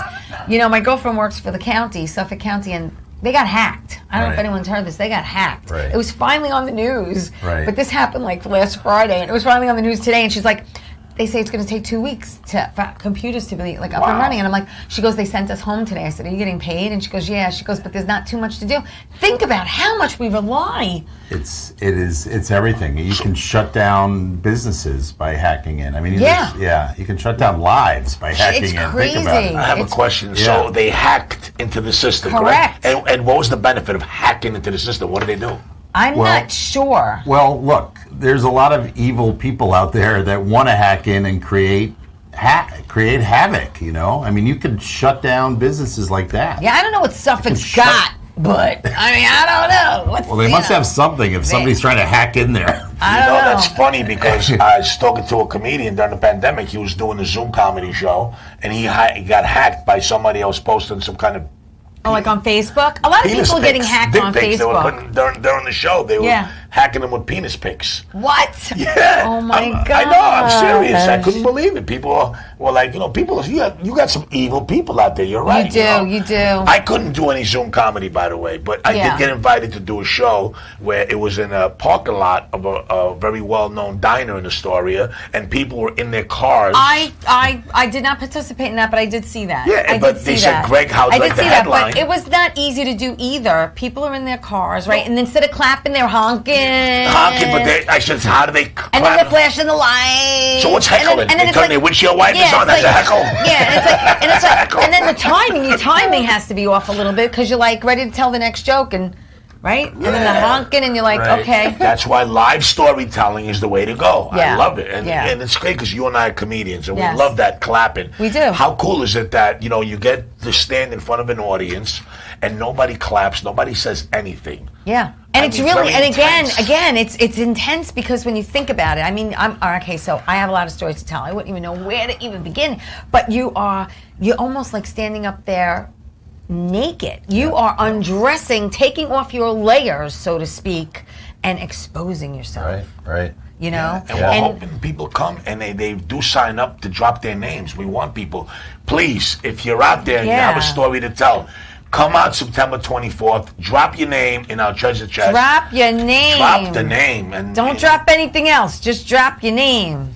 my girlfriend works for the county, Suffolk County, and they got hacked. I don't know if anyone's heard this. They got hacked. Right. It was finally on the news. Right. But this happened like last Friday, and it was finally on the news today. And she's like, they say it's going to take 2 weeks for computers to be like up and running. And I'm like, she goes, they sent us home today. I said, are you getting paid? And she goes, yeah. She goes, but there's not too much to do. Think about how much we rely. It's everything. You can shut down businesses by hacking in. I mean, you can shut down lives by hacking in. It's crazy. Think about it. I have a question. So they hacked into the system, correct? And what was the benefit of hacking into the system? What did they do? I'm not sure. Well, look, there's a lot of evil people out there that want to hack in and create havoc, I mean, you could shut down businesses like that. Yeah, I don't know what Suffolk's got, but I don't know. Well, they must have something if somebody's trying to hack in there. I don't know. That's funny because I was talking to a comedian during the pandemic. He was doing a Zoom comedy show, and he got hacked by somebody else posting some kind of like on Facebook? A lot of people are getting hacked on Facebook. They were putting during the show. They were hacking them with penis pics. What? Yeah. Oh my God. I know. I'm serious. I couldn't believe it. People were like, people. You got some evil people out there. You're right. You do. I couldn't do any Zoom comedy, by the way, but I did get invited to do a show where it was in a parking lot of a very well-known diner in Astoria, and people were in their cars. I did not participate in that, but I did see that. Yeah, but they said Greg Howe like the headline. But it was not easy to do either. People are in their cars, right? And instead of clapping, they're honking. But I said, how do they clap? And then they're flashing the lights. So what's heckling? They turn their windshield wipers on? That's a heckle. Yeah, and it's like, and then your timing has to be off a little bit because you're like ready to tell the next joke and and then the honking and you're like, okay. That's why live storytelling is the way to go. Yeah. I love it. And it's great because you and I are comedians and we love that clapping. We do. How cool is it that, you get to stand in front of an audience and nobody claps, nobody says anything. Yeah. And it's really, and again, it's intense because when you think about it, I mean, so I have a lot of stories to tell. I wouldn't even know where to even begin. But you're almost like standing up there naked. You are undressing, taking off your layers, so to speak, and exposing yourself. Right. And we're hoping people come and they do sign up to drop their names. We want people. Please, if you're out there and you have a story to tell, come out September 24th. Drop your name in our treasure chest. Drop your name. Drop the name. And don't drop anything else. Just drop your name.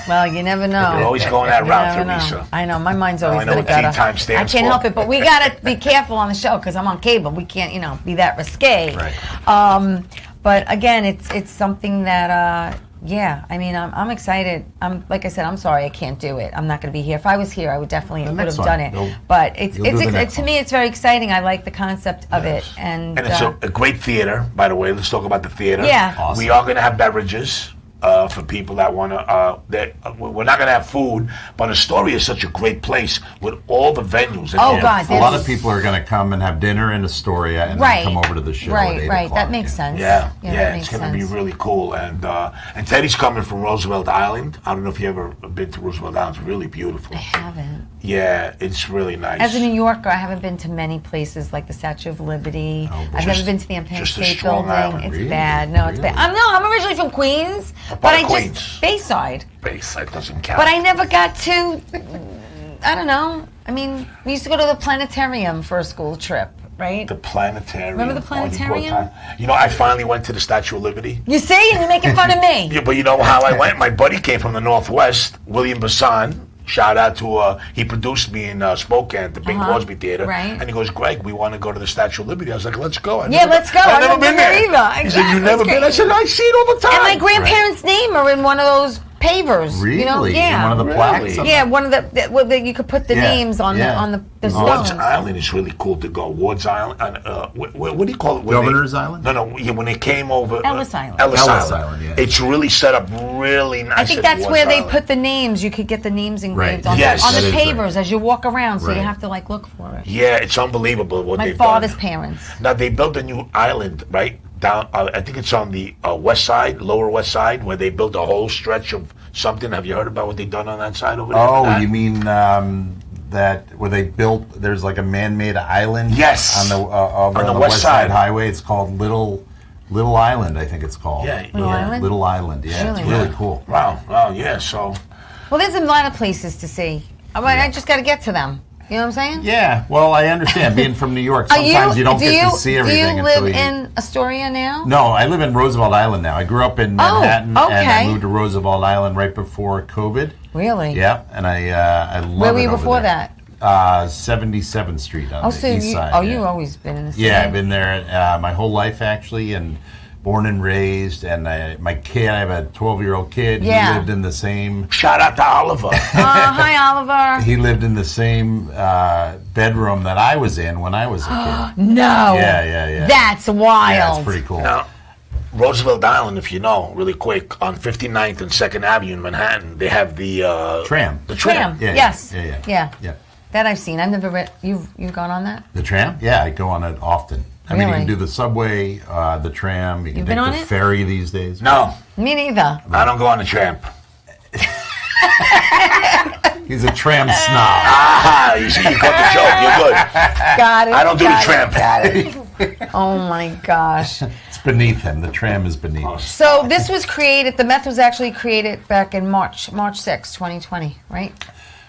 Well, you never know. You're always going that route, Teresa. I know. My mind's always I know what T-time stands I can't for. help it, but we got to be careful on the show because I'm on cable. We can't, be that risque. Right. But again, it's something that, I mean, I'm excited. Like I said, I'm sorry I can't do it. I'm not going to be here. If I was here, I would definitely would have done it. But to me, it's very exciting. I like the concept of it, and it's a great theater. By the way, let's talk about the theater. Yeah, awesome. We are going to have beverages. For people that want to, we're not going to have food, but Astoria is such a great place with all the venues. God, a lot of people are going to come and have dinner in Astoria and then come over to the show. At 8 o'clock. That makes sense. Yeah, it's going to be really cool. And Teddy's coming from Roosevelt Island. I don't know if you ever been to Roosevelt Island. It's really beautiful. I haven't. Yeah, it's really nice. As a New Yorker, I haven't been to many places like the Statue of Liberty. I've never been to the Empire State Building. Island. It's Really? bad. No, it's bad. I'm originally from Queens, but I Queens? just Bayside. Bayside doesn't count. But I never got to. I don't know. I mean, we used to go to the planetarium for a school trip, right? The planetarium. Remember the planetarium? I finally went to the Statue of Liberty. You see, and you're making fun of me. Yeah, but you know how I went? My buddy came from the Northwest, William Bassan. Shout out to, he produced me in Spokane at the Bing Crosby Theater. Right. And he goes, Greg, we want to go to the Statue of Liberty. I was like, let's go. Let's go. I've never been there either. He said, you've never been? I said, I see it all the time. And my grandparents' name are in one of those pavers. Really? Yeah. In one of the plaques? Yeah, one of the you could put the names on the stones. Ward's Island is really cool to go. Ward's Island, what do you call it? Governor's Island? No, when they came over. Ellis Island. Ellis Island, yeah. It's really set up really nice. I think that's where they put the names. You could get the names engraved on the pavers as you walk around, so you have to look for it. Yeah, it's unbelievable what they've done. My father's parents. Now, they built a new island, right? Down, I think it's on the west side, lower west side, where they built a whole stretch of something. Have you heard about what they've done on that side over there? Oh, you mean that where they built? There's like a man-made island. Yes. On the West Side Highway. It's called Little Little Island, I think it's called. Yeah, Little Island? Little Island. Yeah, Really? it's really cool. Wow. Wow. Yeah. So. Well, there's a lot of places to see. I just got to get to them. You know what I'm saying? Yeah, well, I understand. Being from New York, sometimes you don't get to see everything. Do you live in Astoria now? No, I live in Roosevelt Island now. I grew up in Manhattan, okay. and I moved to Roosevelt Island right before COVID. Really? Yeah, and I love it. Where were you over before there. that? 77th Street on the east side. You've always been in the city. Yeah, I've been there my whole life, actually, and born and raised. And my kid, I have a 12-year-old kid. Yeah. He lived in the same... Shout out to Oliver. Hi, Oliver. He lived in the same bedroom that I was in when I was a kid. No. Yeah. That's wild. Yeah, it's pretty cool. Now, Roosevelt Island, if you know, really quick, on 59th and 2nd Avenue in Manhattan, they have the... Tram. The tram. Yeah, yes. Yeah. That I've seen. I've never read... You've gone on that? The tram? Yeah, I go on it often. I mean, you Really? can do the subway, the tram. You can You've take been on the it? ferry these days. No, Me neither. I don't go on the tramp. He's a tram snob. Ah, you see, you got the joke. You're good. Got it. I don't do the got it, tramp. got it. Oh, my gosh. It's beneath him. The tram is beneath him. So this was created, the Meth was actually created back in March 6, 2020, right?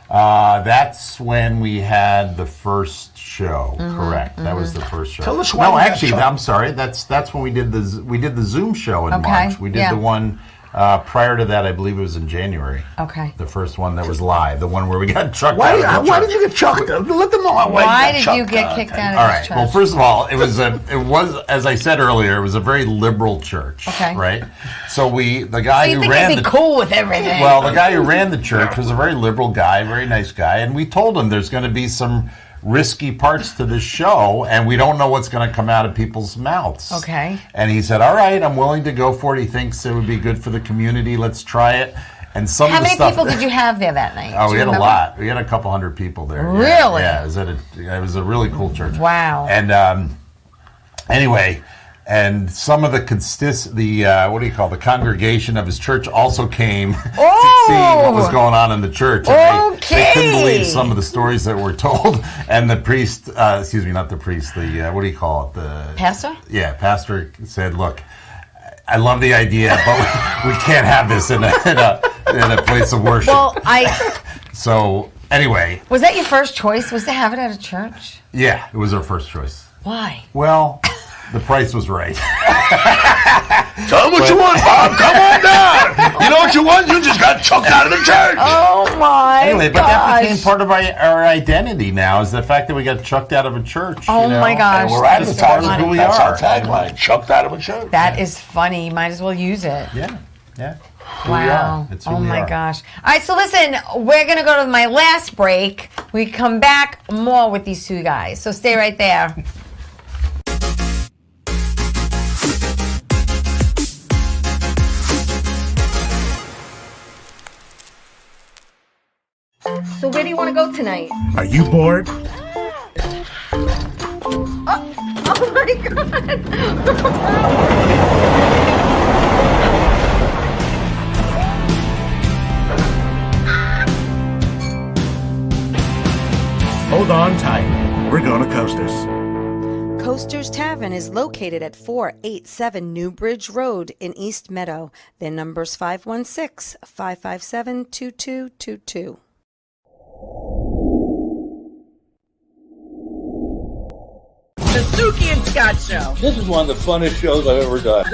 That's when we had the first show. Correct. That was the first show. Tell us why No, we got actually, show. I'm sorry. That's when we did the Zoom show in Okay, March. We did yeah. the one prior to that. I believe it was in January. Okay. The first one that was live. The one where we got chucked out. Why of the did church. you get chucked? Let them know Why you did got you chucked get kicked out of All this right. church? Well, first of all, it was as I said earlier, it was a very liberal church. Okay. Right. So the guy so you who think ran they'd be cool with everything. Well, the guy who ran the church was a very liberal guy, very nice guy, and we told him there's going to be some risky parts to this show, and we don't know what's going to come out of people's mouths. Okay. And he said, "All right, I'm willing to go for it. He thinks it would be good for the community. Let's try it." And some How of the many stuff, people did you have there that night? Oh, Do we you had remember? a lot. We had a couple hundred people there. Really? Yeah. It was a really cool church. Wow. And anyway, and some of the the congregation of his church also came to see what was going on in the church. And they couldn't believe some of the stories that were told. And the priest, not the priest, the Pastor? Yeah, pastor said, "Look, I love the idea, but we can't have this in a place of worship." Well, So anyway, was that your first choice? Was to have it at a church? yeah, it was our first choice. Why? Well, the price was right. Tell them what you want, Bob. Come on down. You know what you want? You just got chucked out of the church. Oh my Anyway, but gosh. that became part of our identity now, is the fact that we got chucked out of a church. Oh my gosh. And we're That's advertising funny. who we That's are. our Tagline: chucked out of a church. That is funny. You might as well use it. Yeah. Who we Wow. are. It's who Oh we my are. gosh. All right, so listen, we're going to go to my last break. We come back more with these two guys. So stay right there. So where do you want to go tonight? Are you bored? Oh my god. Hold on tight. We're gonna Coasters. Coasters Tavern is located at 487 New Bridge Road in East Meadow. Their number's 516-557-2222. The Suki and Scott Show. This is one of the funnest shows I've ever done.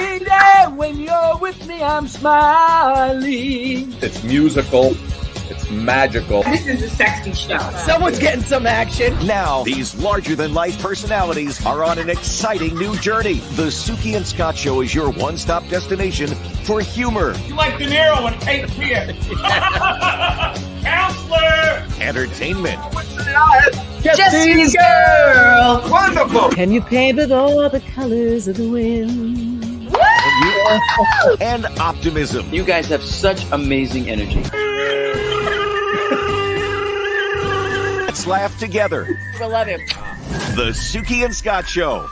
Lady, when you're with me, I'm smiling. It's musical. It's magical. This is a sexy show. Someone's getting some action. Now, these larger-than-life personalities are on an exciting new journey. The Suki and Scott Show is your one-stop destination for humor, You like De Niro and Cape Fear. Counselor! entertainment, Jesse's girl. Wonderful. Can you paint with all the colors of the wind? and optimism. You guys have such amazing energy. Let's laugh together. I love him. The Suki and Scott Show.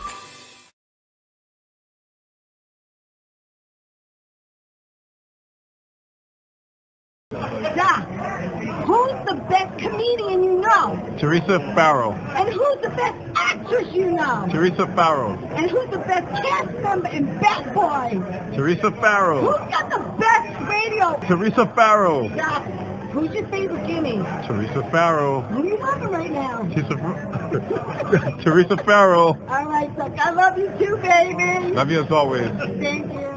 Who's the best comedian you know? Teresa Farrow. And who's the best actress you know? Teresa Farrow. And who's the best cast member in Bad Boys? Teresa Farrow. Who's got the best radio? Teresa Farrow. Stop. Who's your favorite Guinea? Teresa Farrow. Who are you loving right now? Teresa Farrow. All right, Chuck. I love you too, baby. Love you as always. Thank you.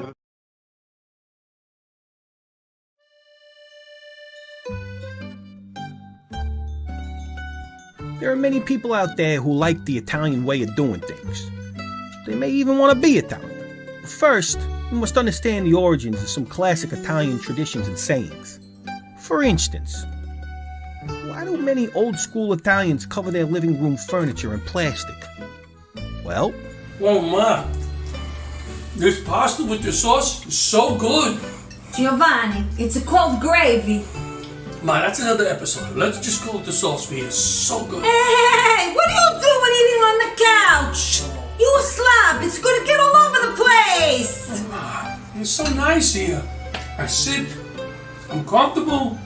There are many people out there who like the Italian way of doing things. They may even want to be Italian. But first, we must understand the origins of some classic Italian traditions and sayings. For instance, why do many old-school Italians cover their living room furniture in plastic? Well... Oh, Ma, this pasta with the sauce is so good. Giovanni, it's called gravy. Ma, that's another episode. Let's just go with the sauce for you. It's so good. Hey, what are you doing eating on the couch? You a slob. It's going to get all over the place. It's so nice here. I sit, I'm comfortable.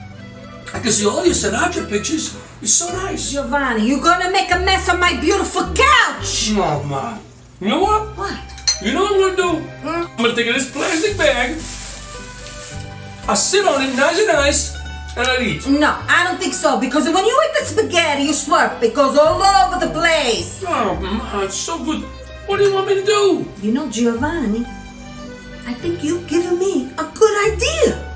I can see all your Sinatra pictures. It's so nice. Giovanni, you're going to make a mess on my beautiful couch. No, Ma. You know what? What? You know what I'm going to do? I'm going to take this plastic bag. I'll sit on it nice and nice. And I'll eat. No, I don't think so, because when you eat the spaghetti, you slurp. It goes all over the place. Oh, Ma, it's so good. What do you want me to do? You know, Giovanni, I think you've given me a good idea.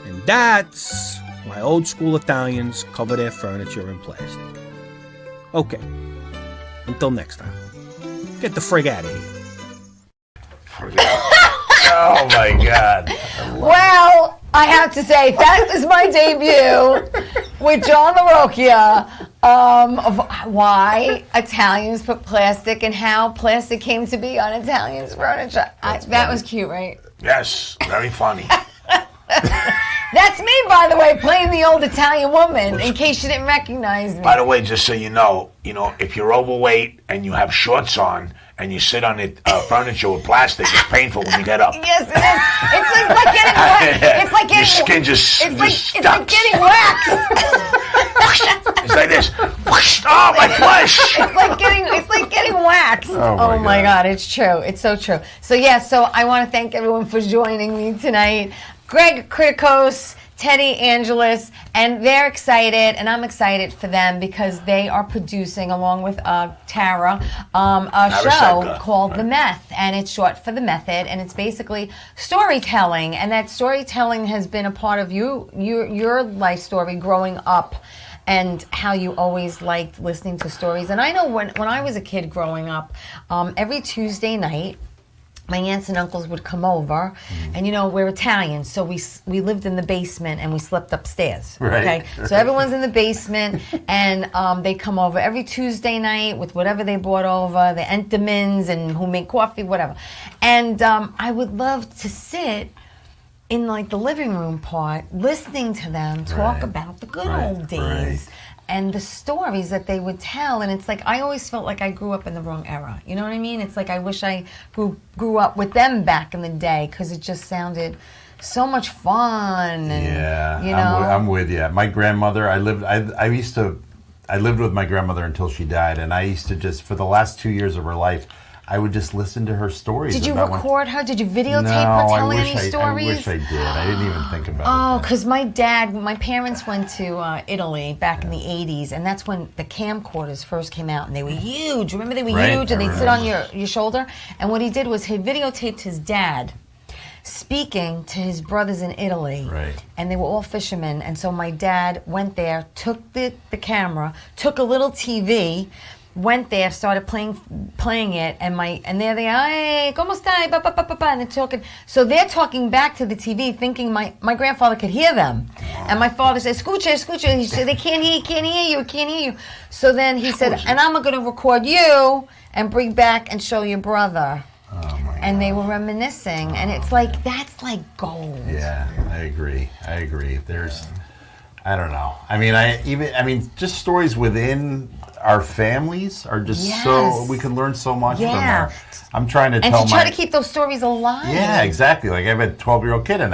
And that's why old-school Italians cover their furniture in plastic. Okay. Until next time. Get the frig out of here. Oh my God. Well, I have to say, that is my debut with John LaRocchia of why Italians put plastic and how plastic came to be on Italians' furniture. That was cute, right? Yes, very funny. That's me, by the way, playing the old Italian woman, in case you didn't recognize me. By the way, just so you know, if you're overweight and you have shorts on and you sit on it furniture with plastic, it's painful when you get up. Yes, it is. It's like getting Your skin just it's like getting waxed. It's like this. Oh, my flesh. It's like getting waxed. Oh my God, it's true. It's so true. So I want to thank everyone for joining me tonight. Greg Kritikos, Teddy Angelis, and they're excited, and I'm excited for them because they are producing, along with Tara, a show called The Meth, and it's short for The Method, and it's basically storytelling, and that storytelling has been a part of your life story growing up, and how you always liked listening to stories. And I know when I was a kid growing up, every Tuesday night, my aunts and uncles would come over, and we're Italian, so we lived in the basement and we slept upstairs. Right. Okay, so everyone's in the basement, and they come over every Tuesday night with whatever they brought over, the Entenmann's and who make coffee, whatever. And I would love to sit in like the living room part, listening to them talk about the good old days. And the stories that they would tell, and it's like I always felt like I grew up in the wrong era. You know what I mean? It's like I wish I grew up with them back in the day, because it just sounded so much fun. And, I'm with you. My grandmother, I lived with my grandmother until she died, and I used to just, for the last 2 years of her life, I would just listen to her stories. Did you record her? Did you videotape her telling any stories? I wish I did. I didn't even think about it. Oh, because my parents went to Italy back in the 80s, and that's when the camcorders first came out, and they were huge. Remember, they were huge, and they'd sit on your shoulder? And what he did was he videotaped his dad speaking to his brothers in Italy. Right. And they were all fishermen, and so my dad went there, took the camera, took a little TV, went there, started playing it, and there they are, hey, ¿cómo stai? Ba, ba, ba, ba, ba, and they're talking. So they're talking back to the TV, thinking my grandfather could hear them. And my father said, escucha. He said, they can't hear you. So then he said, and I'm going to record you and bring back and show your brother. And they were reminiscing, and it's like, that's like gold. Yeah, I agree. I don't know. I mean, just stories within our families are just so we can learn so much from her. I'm trying to and tell to try to keep those stories alive. Yeah, exactly. Like I have a 12-year-old kid, and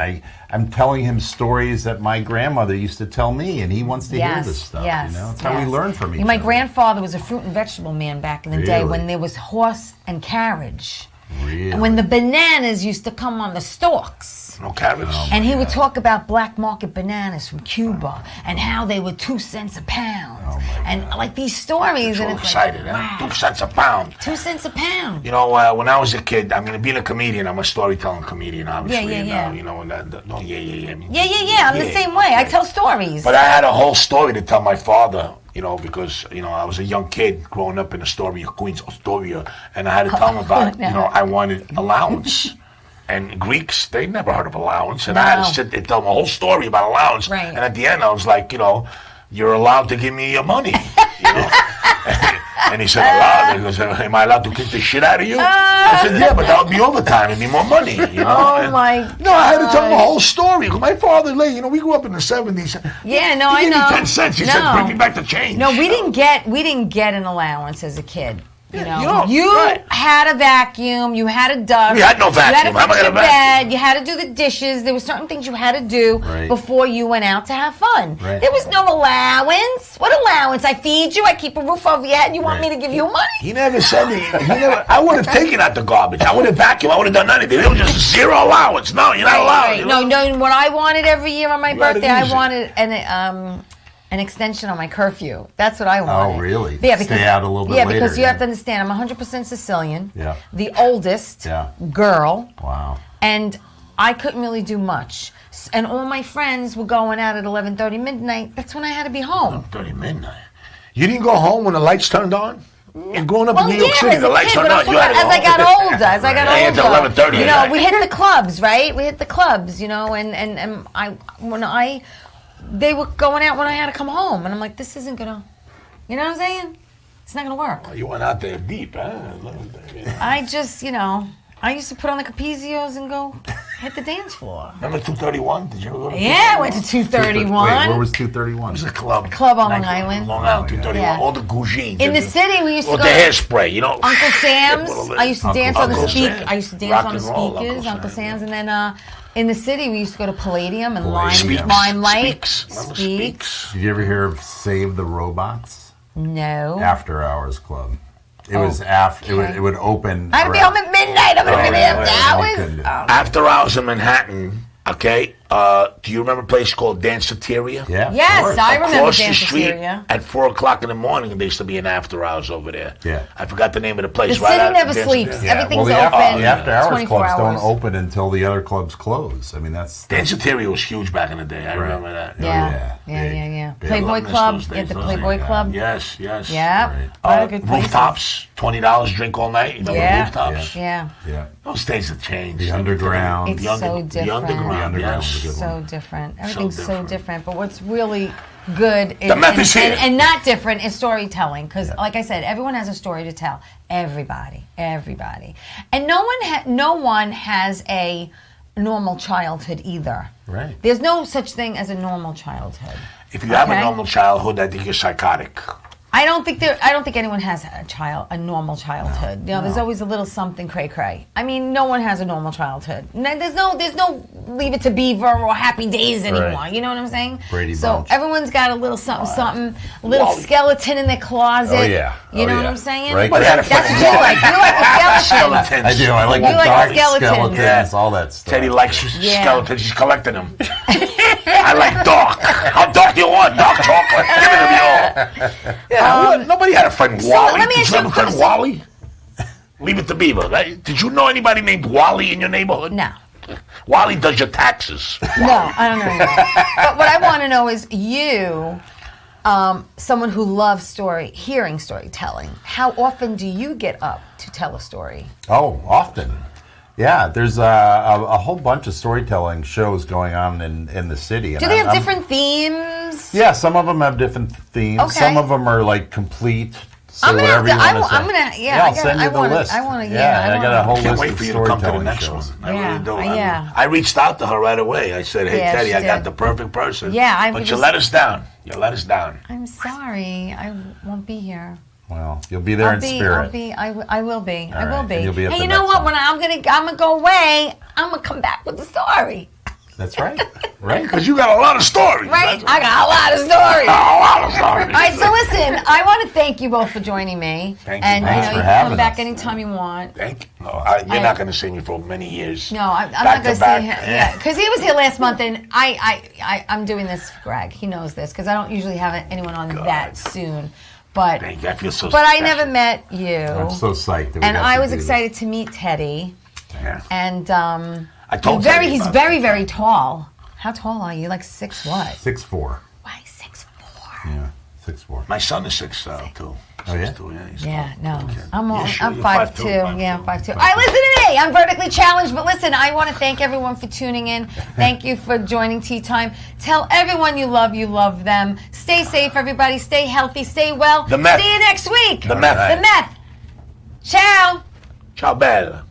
I'm telling him stories that my grandmother used to tell me, and he wants to hear this stuff. Yes, you know, it's how we learn from each other. My grandfather was a fruit and vegetable man back in the day when there was horse and carriage. Really? And when the bananas used to come on the stalks. No carrots. And he would talk about black market bananas from Cuba and how they were 2 cents a pound. And like these stories. I'm and so it's excited, like, huh? wow. 2 cents a pound. 2 cents a pound. You know, when I was a kid, I mean, being a comedian, I'm a storytelling comedian, obviously. Yeah. You know, and Yeah. I'm the same way. I tell stories. But I had a whole story to tell my father, you know, because, you know, I was a young kid growing up in Astoria, Queens, Astoria, and I had to tell him about, you know, I wanted allowance. And Greeks, they never heard of allowance. And I had to sit there and tell them a whole story about allowance. Right. And at the end, I was like, you know, you're allowed to give me your money. You know? And he said, allowed? He goes, am I allowed to kick the shit out of you? I said, yeah, but that would be overtime. It'd be more money. You know? My No, I had to tell him the whole story. My father, you know, we grew up in the 70s. Yeah, no, he I gave know. me 10 cents. He said, bring me back the change. No, we didn't get an allowance as a kid. You know, you right. had a vacuum, you had a dust. We had no vacuum. You How am had I to fix gonna your vacuum? bed. You had to do the dishes. There were certain things you had to do Right. before you went out to have fun. Right. There was no allowance. What allowance? I feed you. I keep a roof over your head. You want me to give you money? He never said that. I would have taken out the garbage. I would have vacuumed. I would have done anything. It was just zero allowance. No, you're not allowed. Right. You know? No. What I wanted every year on my You gotta birthday, I use it. wanted an extension on my curfew. That's what I wanted. Oh, really? Yeah, Stay out a little bit Yeah, later, because you yeah. have to understand, I'm 100% Sicilian. Yeah. The oldest Yeah. girl. Wow. And I couldn't really do much. And all my friends were going out at 11:30 midnight. That's when I had to be home. 30 midnight. You didn't go home when the lights turned on? You're growing up in New York City, as the a lights kid, turned but on. You had to go as I got home. older, I had to 11:30 you at know, night. we hit the clubs, right? We hit the clubs, you know, and they were going out when I had to come home, and I'm like, this isn't gonna, you know what I'm saying? It's not gonna work. You went out there deep, huh? I just, you know, I used to put on the Capizios and go hit the dance floor. Remember 231? Did you ever go to Yeah, I went to 231. Wait, where was 231? It was a club. Club on Long Island. Long Island, 231. Yeah. All the gougines. In the city, we used to With go the to hairspray, you know. Uncle Sam's. I used to dance on the Uncle speak. Sam. I used to dance Rock on the and roll, speakers, Uncle Uncle Sam. Sam's, and then in the city, we used to go to Palladium and Speaks. Limelight. Remember Speaks? Did you ever hear of Save the Robots? No. After Hours Club. It was after. okay. It would open. I had to be home at midnight. I'm going to be there after hours. After hours in Manhattan, okay, do you remember a place called Danceteria? Yeah. Yes, I remember Across the street Danceteria. at 4 o'clock in the morning, there used to be an after hours over there. Yeah. I forgot the name of the place. The right city out never Danceteria. sleeps. Yeah. Everything's the open. The after hours 24 clubs hours. don't open until the other clubs close. I mean, that's Danceteria was huge back in the day. I remember that. Yeah. Big. Playboy miss Club. those You had the days. Playboy Club. Yes. Yeah. A lot of good places. Rooftops, $20 drink all night. You know Yeah. rooftops? Yeah. Yeah. Those days have changed. The underground. It's so different. The underground, yes. is a good one. So different. Everything's so different. different. But what's really good The meth is here. and not different is storytelling. Because, like I said, everyone has a story to tell. Everybody. And no one has a normal childhood either. Right. There's no such thing as a normal childhood. If you have a Okay? normal childhood, I think you're psychotic. I don't think anyone has a normal childhood. You know, there's always a little something cray. I mean, no one has a normal childhood. There's no Leave It to Beaver or Happy Days anymore. Right. You know what I'm saying? Brady so Bunch. everyone's got a little something, a little skeleton in their closet. Oh, yeah. You Oh, know what yeah. I'm saying? Right. That's what you like. You like the skeletons. I do. I like You the like dark the skeletons. skeletons, all that stuff. Teddy likes Yeah. skeletons. He's collecting them. I like dark. How dark do you want? Dark chocolate. Give it to me all. Yeah, nobody had a friend Wally. let me Did ask you you have a a friend question. Wally? Leave It to Beaver. Right? Did you know anybody named Wally in your neighborhood? No. Wally does your taxes. No, I don't know. But what I want to know is you, someone who loves hearing storytelling, how often do you get up to tell a story? Oh, often. Yeah, there's a whole bunch of storytelling shows going on in the city. Do they have different themes? Yeah, some of them have different themes. Okay. Some of them are like complete So I'm gonna have whatever to. you want to say. I'm gonna. Yeah, I'll send you the list. I want to. Yeah, I got a whole Can't list wait of for you to come to the storytelling next shows. one. I really do. Yeah. I reached out to her right away. I said, "Hey, Yeah, Teddy, she I got did. the perfect person." Yeah, but you let us down. You let us down. I'm sorry. I won't be here. Well, you'll be there in spirit. I will be. I will right, be. and you'll be at Hey, the you know next what? one. When I'm gonna go away, I'm gonna come back with the story. That's right. Right? Because you got a lot of stories. Right? I got a lot of stories. A lot of stories. All right, so listen, I want to thank you both for joining me. Thank you. And Thanks you for can having come back us. anytime you want. Thank you. No, you're not going to see me for many years. No, I'm Back not going to to back. see him. Yeah, because he was here last month, and I'm doing this for Greg. He knows this because I don't usually have anyone on that soon. But Thank you. I feel so but I special. never met you. I'm so psyched. That we And got I to was do this. excited to meet Teddy. Yeah. And I told he's Teddy about very, very tall. How tall are you? Like 6 what? 6'4". Why 6'4"? Yeah, 6'4". My son is 6'2". Too. Oh yeah. 6'2", yeah, he's Yeah, tall. no. I'm Yeah, sure, I'm you're 5'2". 5'2". Yeah, 5'2". All right, listen to me. I'm vertically challenged, but listen, I want to thank everyone for tuning in. Thank you for joining Tea Time. Tell everyone you love them. Stay safe, everybody. Stay healthy. Stay well. The Meth. See you next week. The Meth. The Meth. Ciao. Ciao, bella.